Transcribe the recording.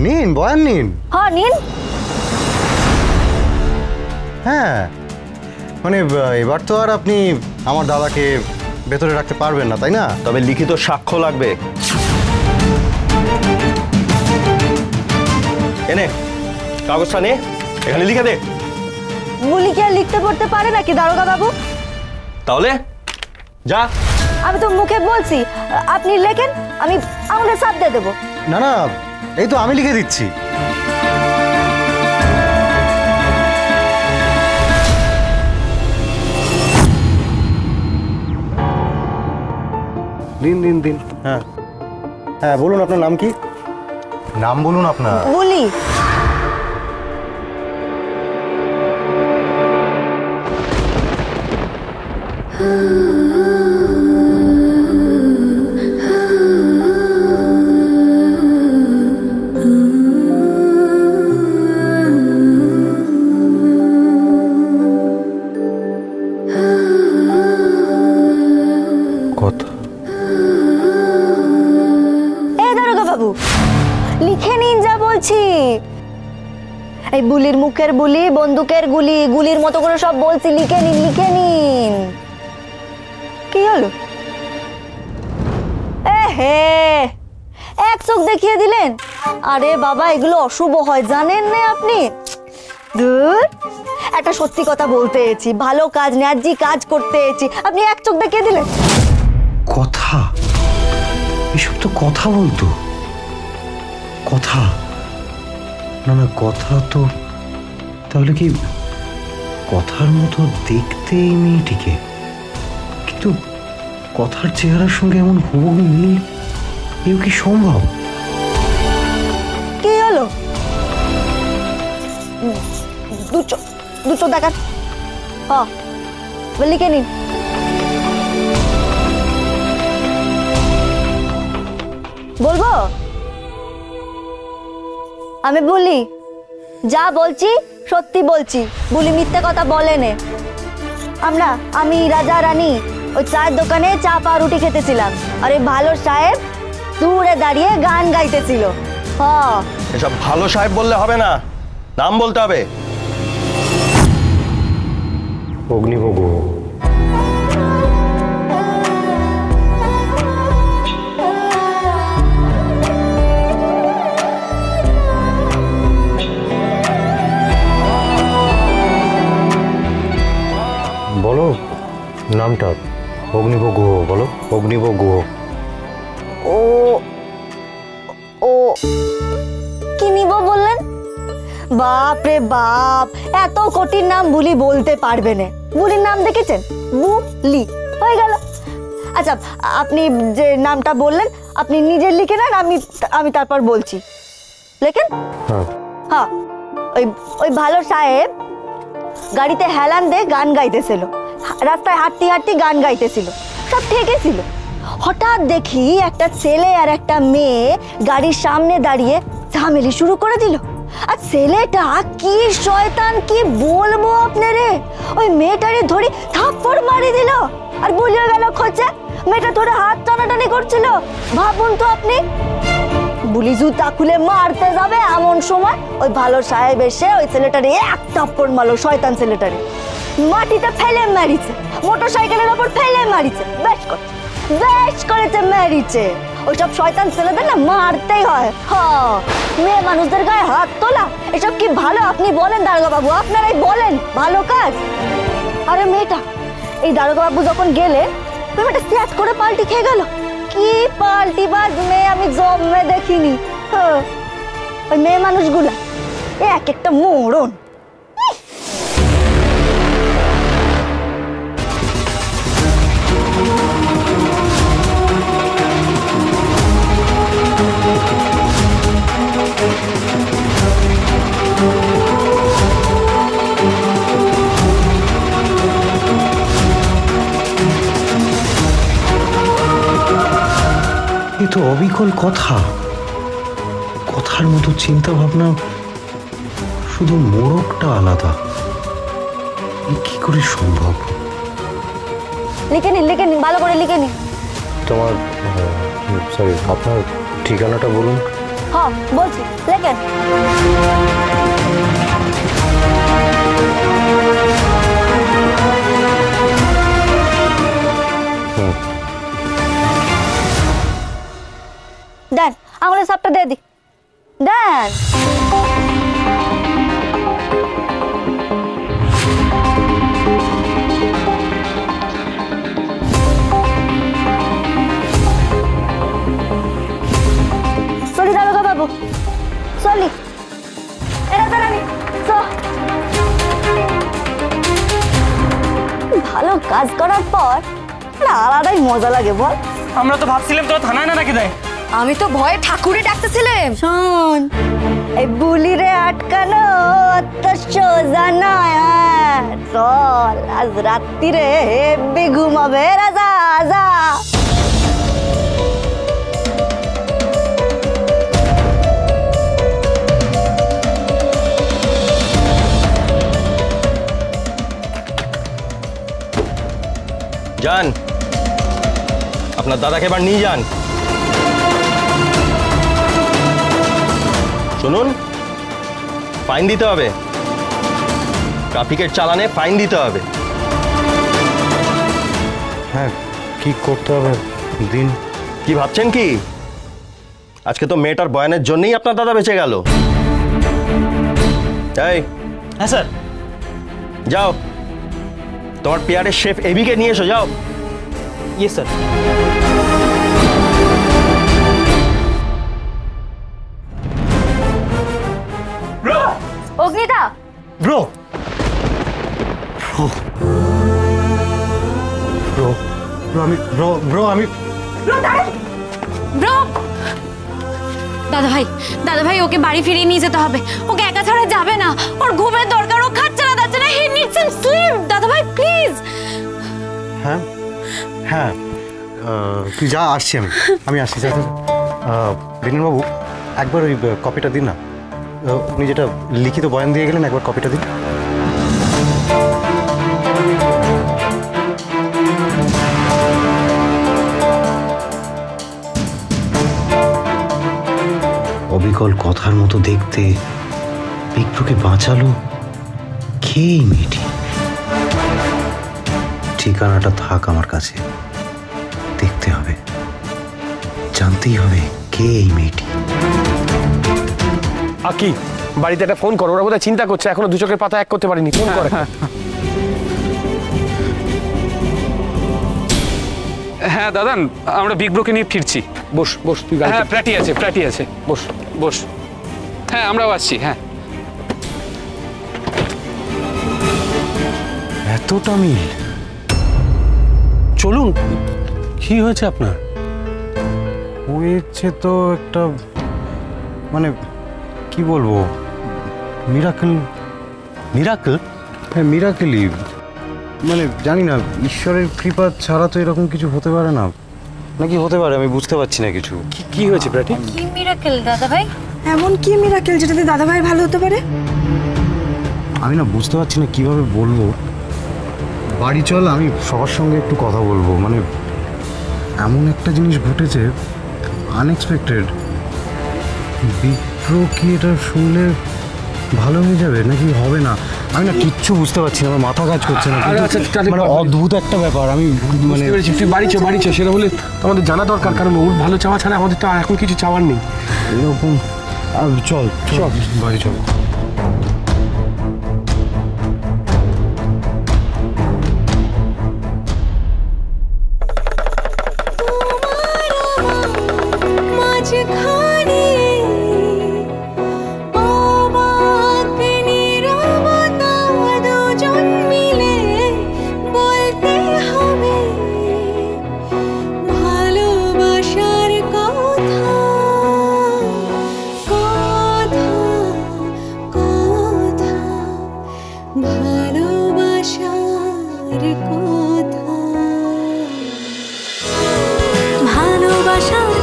নিন বয়ান নিন। হ্যাঁ নিন। হ্যাঁ মানে এবার তো আর আপনি আমার দাদাকে ভেতরে রাখতে পারবেন না, তাই না? তবে লিখিত সাক্ষ্য লাগবে। এনে কাগজটা নে, এখানে লিখে দে। বুলি কি আর লিখতে পড়তে পারে নাকি দারোগা বাবু? তাহলে যা। আমি তো মুখে বলছি, আপনি লেখেন, আমি আমাদের সাথ দিয়ে দেবো। না না, এই তো আমি লিখে দিচ্ছি। দিন দিন দিন। হ্যাঁ হ্যাঁ, বলুন আপনার নাম কি? নাম বলুন আপনার। বুলি। কথা লিখে নিন যা বলছি। এই বুলির মুখের বুলি, বন্দুকের গুলি, গুলির মতো করে সব বলছি, লিখে নিন লিখে নিন। কি হলো? হে এক চোখ দেখিয়ে দিলেন। আরে বাবা, এগুলো অশুভ হয়, জানেন না আপনি? ধুর, একটা সত্যি কথা বলতে এসেছি, ভালো কাজ ন্যায্য কাজ করতে এসেছি, আপনি এক চোখ দেখিয়ে দিলেন। কথা, এসব তো কথা বলতো। কথা না না, কথা তো তাহলে কি কথার মতো দেখতে এই মেয়েটিকে, কিন্তু কথার চেহারার সঙ্গে এমন হুবহু মিল, এও কি সম্ভব? কি হলো? দুটো দেখান। হ্যাঁ লিখে নিন। বলবো? আমি বলি, যা বলছি সত্যি বলছি, বলি মিথ্যে কথা বলেনে। আমি রাজা রানী ওই চায়ের দোকানে চা পা রুটি খেতেছিলাম, আর এই ভালো সাহেব দূরে দাঁড়িয়ে গান গাইতেছিল। হ্যাঁ, এসব ভালো সাহেব বললে হবে না, নাম বলতে হবে। অগ্নিভোগ। বলো নামটা। অগ্নিভোগ গুহ বলো, অগ্নিভোগ গুহ। ও ও কি নিব বললেন? বাপ রে বাপ, এত কঠিন নাম বুলি বলতে পারবে না। বুলির নাম দেখেছেন? বুলি হয়ে গেল। আচ্ছা, আপনি যে নামটা বললেন আপনি নিজে লিখে নেন, আমি তারপর বলছি। লেখেন। হ্যাঁ, ওই ভালো সাহেব গাড়িতে হেলান দিয়ে গান গাইতেছিল, রাস্তায় হাঁটতে হাঁটতে গান গাইতেছিল, সব ঠিকই ছিল। হঠাৎ দেখি একটা ছেলে আর একটা মেয়ে গাড়ির সামনে দাঁড়িয়ে ঝামেলি শুরু করে দিল। আর ছেলেটা কি শয়তান, কি বলবো আপনারে, ওই মেয়েটারে ধরে থাপ্পড় মারি দিল আর বলিয়ে গেল খোঁচে। মেয়েটা ধরে হাত টানাটানি করছিল, ভাবুন তো আপনি। বুলি জুতা খুলে মারতে যাবে এমন সময় ওই ভালো সাহেব এসে ওই ছেলেটারে এক থাপ্পড় মারলো, শয়তান ছেলেটারে মাটিতে ফেলে মারিছে, মোটর সাইকেলের ওপর ফেলে মারিছে, বেশ করেছে মারিছে। ওইসব শয়তান ছেলেদের না মারতেই হয়। হ্যাঁ, মেয়ে মানুষদের গায়ে হাত তোলা এসব কি ভালো আপনি বলেন দারোগা বাবু? আপনারাই বলেন ভালো কাজ? আরে মেয়েটা, এই দারোগা বাবু যখন গেলেন মেয়েটা স্যাট করে পাল্টি খেয়ে গেল। কি পাল্টি বাজ মেয়ে আমি জন্মে দেখিনি। ওই মেয়ে মানুষগুলা এক একটা মোড়ন। এ তো অবিকল কথা, কথার মতো চিন্তা ভাবনা, শুধু মোড়কটা আলাদা। কি করে সম্ভব? লিখে নিন ভালো করে লিখে নিন। তোমার সরি, আপনার ঠিকানাটা বলুন। हाँ बोलছি लेकिन দেন আঙুলের সাপটা দিয়ে দি দেন চলি দারোগা বাবু চলি এটা দাঁড়ানি ভালো কাজ করার পর একটা আলাদাই মজা লাগে বল। আমরা তো ভাবছিলাম তো থানায় না নাকি দেয়। আমি তো ভয়ে ঠাকুরে ডাকতেছিলাম। শোন এই বুলিরে আটকানো তো সোজা নয়। চল আজ রাত্রিরে হেব্বি ঘুমাবে রাজা আজা। যান, আপনার দাদাকে এবার নিয়ে যান। শুনুন, ফাইন দিতে হবে, ট্রাফিকের চালানে ফাইন দিতে হবে। হ্যাঁ কি করতে হবে দিন। কি ভাবছেন কি আজকে তো মেয়েটার বয়ানের জন্যই আপনার দাদা বেঁচে গেল। এই হ্যাঁ স্যার। যাও, তোমার পেয়ারের শেফ এবিকে নিয়ে এসো, যাও। Yes sir. অগ্নিদা ব্রো ব্রো ব্রো আমি ব্রো ব্রো আমি ব্রো দাদা ভাই ওকে বাড়ি ফিরিয়ে নিয়ে যেতে হবে। ওকে একা ছাড়া যাবে না, ওর ঘুমের দরকার, ও খাচ্ছে না যাচ্ছে না। হি নিডস সাম স্লিপ। দাদা ভাই প্লিজ। হ্যাঁ হ্যাঁ তুই যা, আসছি আমি আসছি। বিনয়বাবু একবার ওই কপিটা দিন না, উনি যেটা লিখিত বয়ান দিয়ে গেলেন, একবার কপিটা দিন। অবিকল কথার মতো দেখতে বিক্রুকে বাঁচালো কে এই মেয়েটি? ঠিকানাটা থাক আমার কাছে, দেখতে হবে, জানতেই হবে কে এই মেয়েটি। আকি বাড়িতে একটা ফোন করো, ওরা বোধহয় চিন্তা করছে, এখনো দু চোখের পাতা এক করতে পারিনি। ফোন করে। হ্যাঁ দাদান, আমরা বিগ ব্রোকে নিয়ে ফিরছি। বস বস তুই। হ্যাঁ প্ল্যাটি আছে বস বস। হ্যাঁ আমরাও আসছি। হ্যাঁ এতটা মিল? চলুন। কি হয়েছে আপনার? হয়েছে তো একটা, মানে কি বলবো, মিরাকেল। মিরাকেল? হ্যাঁ মিরাকেলই, মানে জানি না, ঈশ্বরের কৃপা ছাড়া তো এরকম কিছু হতে পারে না, নাকি হতে পারে, আমি বুঝতে পারছি না কিছু। কি হয়েছে প্ল্যাটি? কি মিরাকেল দাদা ভাই? এমন কি মিরাকেল যেটাতে দাদা ভাই ভালো হতে পারে? আমি না বুঝতে পারছি না কিভাবে বলবো। বাড়ি চল, আমি সবার সঙ্গে একটু কথা বলবো। মানে এমন একটা জিনিস ঘটেছে, আনএক্সপেক্টেড। বিপ্র কি এটা শুনলে ভালো হয়ে যাবে নাকি হবে না, আমি না কিচ্ছু বুঝতে পারছি না, আমার মাথা কাজ করছে না। মানে অদ্ভুত একটা ব্যাপার। আমি মানে তুই বাড়ি চ সেটা বলে আমাদের জানা দরকার, কারণ ওর ভালো চাওয়া ছাড়া আমাদের তো এখন কিছু চাওয়ার নেই। এরকম চল চল বাড়ি চল। ভালোবাসার